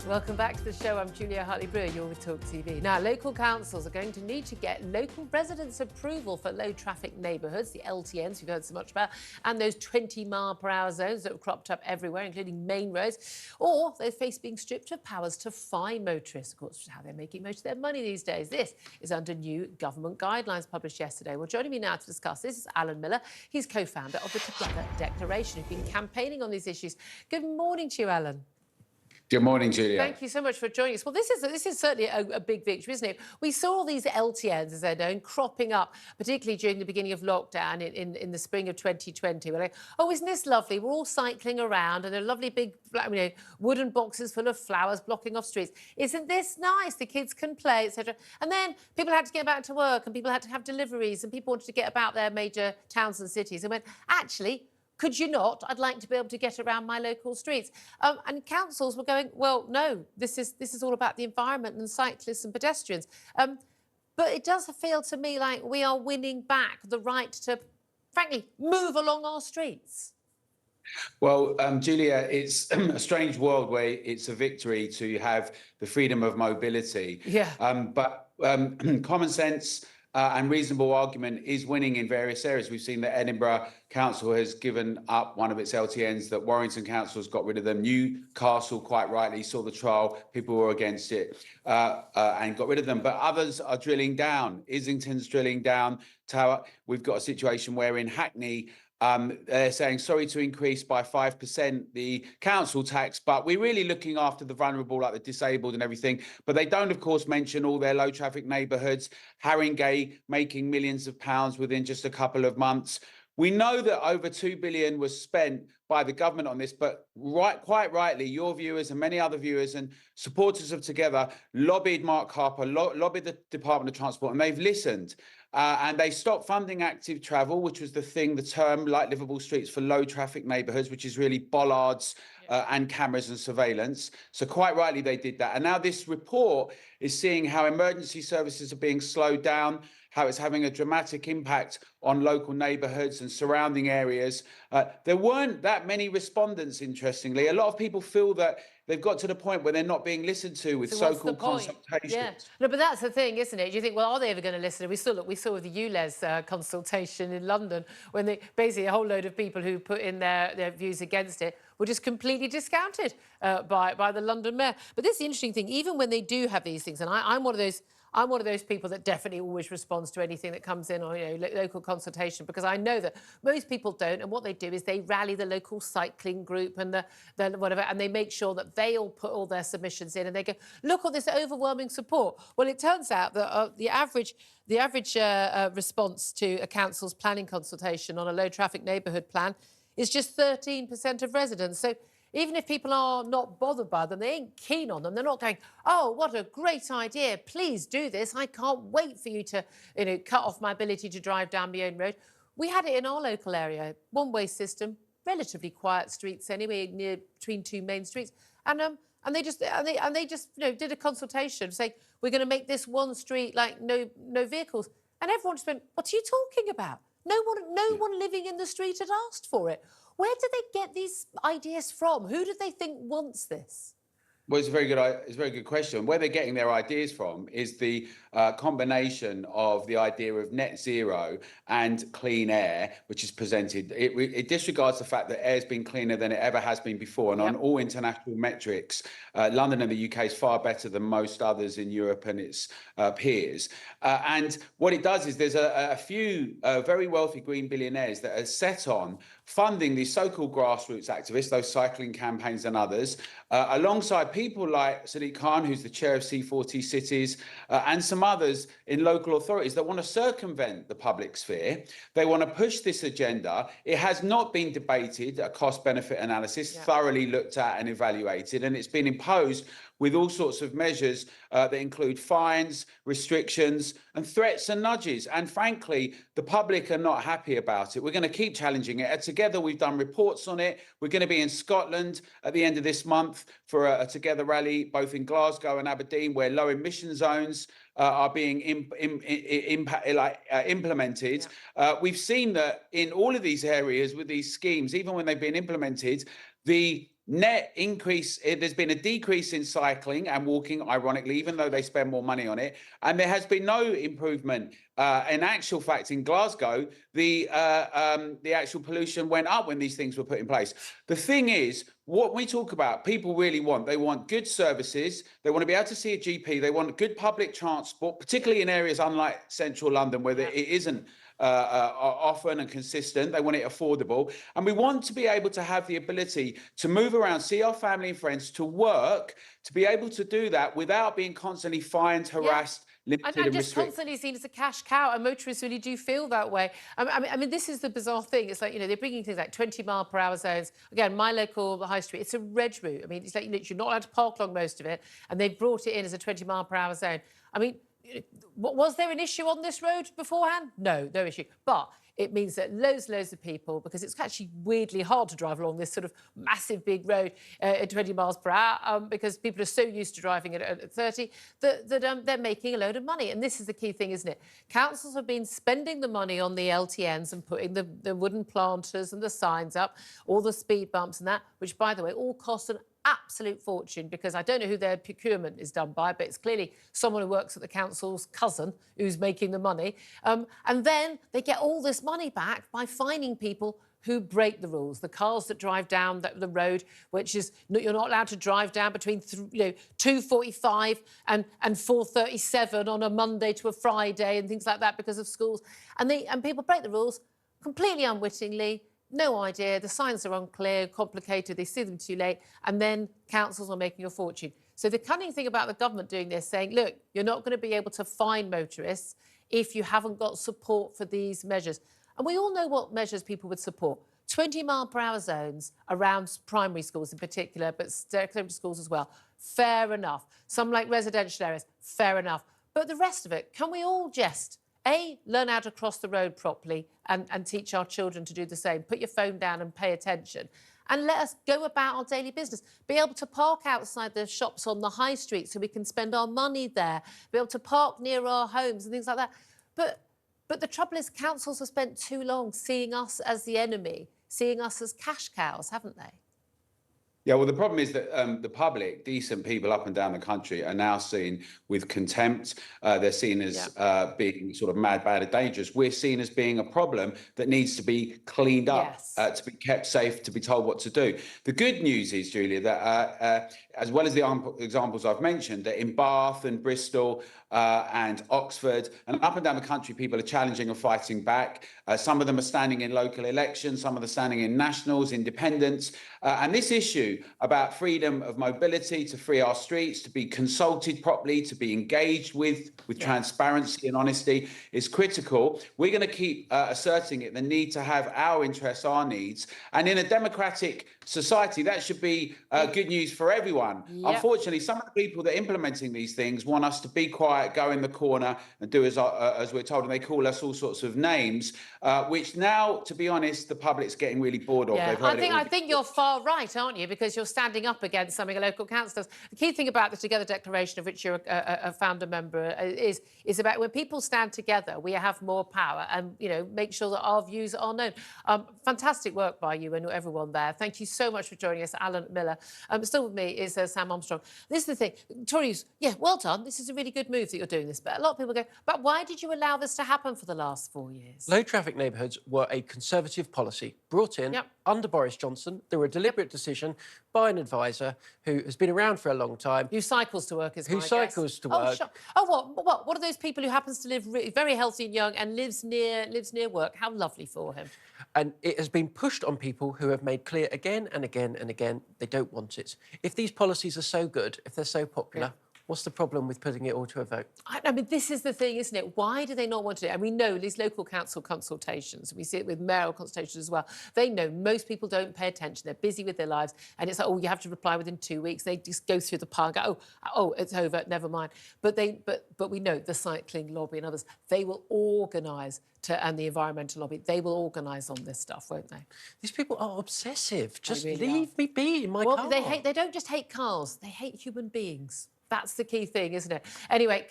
Welcome back to the show. I'm Julia Hartley Brewer. You're with TalkTV. Now, local councils are going to need to get local residents' approval for low traffic neighbourhoods, the LTNs we've heard so much about, and those 20-mile-per-hour zones that have cropped up everywhere, including main roads, or they face being stripped of powers to fine motorists. Of course, how they're making most of their money these days. This is under new government guidelines published yesterday. Well, joining me now to discuss this is Alan Miller. He's co-founder of the Together Declaration, who's been campaigning on these issues. Good morning to you, Alan. Good morning, Julia. Thank you so much for joining us. Well, this is certainly a big victory, isn't it? We saw all these LTNs, as they're known, cropping up, particularly during the beginning of lockdown in the spring of 2020. We're like, oh, isn't this lovely? We're all cycling around and there are lovely big wooden boxes full of flowers blocking off streets. Isn't this nice? The kids can play, etc. And then people had to get back to work and people had to have deliveries and people wanted to get about their major towns and cities and went, actually, could you not? I'd like to be able to get around my local streets. And councils were going, well, no, this is all about the environment and cyclists and pedestrians. But it does feel to me like we are winning back the right to, frankly, move along our streets. Well, Julia, it's a strange world where it's a victory to have the freedom of mobility. Yeah. But common sense and reasonable argument is winning in various areas. We've seen that Edinburgh Council has given up one of its LTNs, that Warrington Council has got rid of them. Newcastle, quite rightly, saw the trial. People were against it and got rid of them. But others are drilling down. Islington's drilling down. Tower. We've got a situation where in Hackney, they're saying sorry to increase by 5% the council tax, but we're really looking after the vulnerable, like the disabled and everything. But they don't, of course, mention all their low traffic neighbourhoods. Haringey making millions of pounds within just a couple of months. We know that over £2 billion was spent by the government on this, but quite rightly, your viewers and many other viewers and supporters of Together lobbied Mark Harper, lobbied the Department of Transport, and they've listened. And they stopped funding active travel, which was the term like livable streets for low traffic neighbourhoods, which is really bollards and cameras and surveillance. So quite rightly, they did that. And now this report is seeing how emergency services are being slowed down, how it's having a dramatic impact on local neighbourhoods and surrounding areas. There weren't that many respondents, interestingly. A lot of people feel that they've got to the point where they're not being listened to with so-called consultations. Yeah. No, but that's the thing, isn't it? You think, well, are they ever going to listen? We saw with the ULEZ consultation in London when basically a whole load of people who put in their views against it were just completely discounted by the London mayor. But this is the interesting thing, even when they do have these things, and I'm one of those people that definitely always responds to anything that comes in on local consultation, because I know that most people don't, and what they do is they rally the local cycling group and the whatever, and they make sure that they all put all their submissions in, and they go, look at this overwhelming support. Well, it turns out that the average response to a council's planning consultation on a low traffic neighbourhood plan is just 13% of residents. So even if people are not bothered by them, they ain't keen on them, they're not going, oh, what a great idea, please do this, I can't wait for you to cut off my ability to drive down my own road. We had it in our local area, one-way system, relatively quiet streets anyway, between two main streets, and they just did a consultation saying, we're going to make this one street like no vehicles. And everyone just went, what are you talking about? No one living in the street had asked for it. Where did they get these ideas from? Who do they think wants this? Well, it's a very good question. Where they're getting their ideas from is the combination of the idea of net zero and clean air, which is presented. It disregards the fact that air's been cleaner than it ever has been before. And on all international metrics, London and the UK is far better than most others in Europe and its peers. And what it does is there's a few very wealthy green billionaires that are set on funding these so-called grassroots activists, those cycling campaigns and others, alongside people like Sadiq Khan, who's the chair of C40 Cities, and some others in local authorities that want to circumvent the public sphere. They want to push this agenda. It has not been debated, a cost-benefit analysis, thoroughly looked at and evaluated, and it's been imposed with all sorts of measures that include fines, restrictions, and threats and nudges. And frankly, the public are not happy about it. We're going to keep challenging it. Together, we've done reports on it. We're going to be in Scotland at the end of this month for a Together rally, both in Glasgow and Aberdeen, where low emission zones are being implemented. We've seen that in all of these areas with these schemes, even when they've been implemented, the net increase, there's been a decrease in cycling and walking, ironically, even though they spend more money on it. And there has been no improvement. In actual fact, in Glasgow, the actual pollution went up when these things were put in place. The thing is, what we talk about, people really want. They want good services. They want to be able to see a GP. They want good public transport, particularly in areas unlike central London, where it isn't often and consistent. They want it affordable. And we want to be able to have the ability to move around, see our family and friends, to work, to be able to do that without being constantly fined, harassed, limited and and just restricted. constantly seen as a cash cow, and motorists really do feel that way. I mean, this is the bizarre thing. It's like, they're bringing things like 20-mile-per-hour zones. Again, my local high street, it's a reg route. I mean, it's like you're not allowed to park along most of it, and they've brought it in as a 20-mile-per-hour zone. I mean, was there an issue on this road beforehand? No issue. But it means that loads of people, because it's actually weirdly hard to drive along this sort of massive big road at 20 miles per hour because people are so used to driving at 30 that they're making a load of money. And this is the key thing, isn't it? Councils have been spending the money on the LTNs and putting the wooden planters and the signs up, all the speed bumps and that, which, by the way, all cost an absolute fortune, because I don't know who their procurement is done by, but it's clearly someone who works at the council's cousin who's making the money. And then they get all this money back by fining people who break the rules. The cars that drive down the road, which is you're not allowed to drive down between 2:45 and 4:37 on a Monday to a Friday and things like that because of schools. And people break the rules completely unwittingly. No idea, the signs are unclear, complicated, they see them too late, and then councils are making a fortune. So the cunning thing about the government doing this, saying, look, you're not going to be able to fine motorists if you haven't got support for these measures. And we all know what measures people would support. 20-mile-per-hour zones around primary schools in particular, but secondary schools as well. Fair enough. Some like residential areas, fair enough. But the rest of it, can we all just learn how to cross the road properly and teach our children to do the same? Put your phone down and pay attention. And let us go about our daily business. Be able to park outside the shops on the high street so we can spend our money there. Be able to park near our homes and things like that. But the trouble is, councils have spent too long seeing us as the enemy, seeing us as cash cows, haven't they? Yeah, well, the problem is that the public, decent people up and down the country, are now seen with contempt. They're seen as being sort of mad, bad, and dangerous. We're seen as being a problem that needs to be cleaned up, to be kept safe, to be told what to do. The good news is, Julia, that as well as the examples I've mentioned, that in Bath and Bristol and Oxford and up and down the country, people are challenging and fighting back. Some of them are standing in local elections, some of them are standing in nationals, independents. And this issue about freedom of mobility, to free our streets, to be consulted properly, to be engaged with transparency and honesty is critical. We're going to keep asserting it, the need to have our interests, our needs. And in a democratic society, that should be good news for everyone. Unfortunately, some of the people that are implementing these things want us to be quiet, go in the corner and do as we're told, and they call us all sorts of names, which now, to be honest, the public's getting really bored of. I think you're far right, aren't you? Because you're standing up against something a local council does. The key thing about the Together Declaration, of which you're a founder member, is about when people stand together, we have more power, and make sure that our views are known. Fantastic work by you and everyone there. Thank you so much for joining us, Alan Miller. Still with me is Sam Armstrong. This is the thing, Tories. Yeah, well done. This is a really good move that you're doing this. But a lot of people go, but why did you allow this to happen for the last 4 years? Low traffic neighbourhoods were a Conservative policy brought in under Boris Johnson. They were a deliberate decision by an advisor who has been around for a long time. Who cycles to work, Who cycles to work. What are those people who happens to live very healthy and young and lives near work? How lovely for him. And it has been pushed on people who have made clear again and again and again they don't want it. If these policies are so good, if they're so popular, what's the problem with putting it all to a vote? I mean, this is the thing, isn't it? Why do they not want to do it? And we know these local council consultations, we see it with mayoral consultations as well. They know most people don't pay attention. They're busy with their lives. And it's like, oh, you have to reply within 2 weeks. They just go through the pile and go, oh, it's over, never mind. But we know the cycling lobby and others, they will organise and the environmental lobby, they will organise on this stuff, won't they? These people are obsessive. Just leave me be in my car. They don't just hate cars, they hate human beings. That's the key thing, isn't it? Anyway.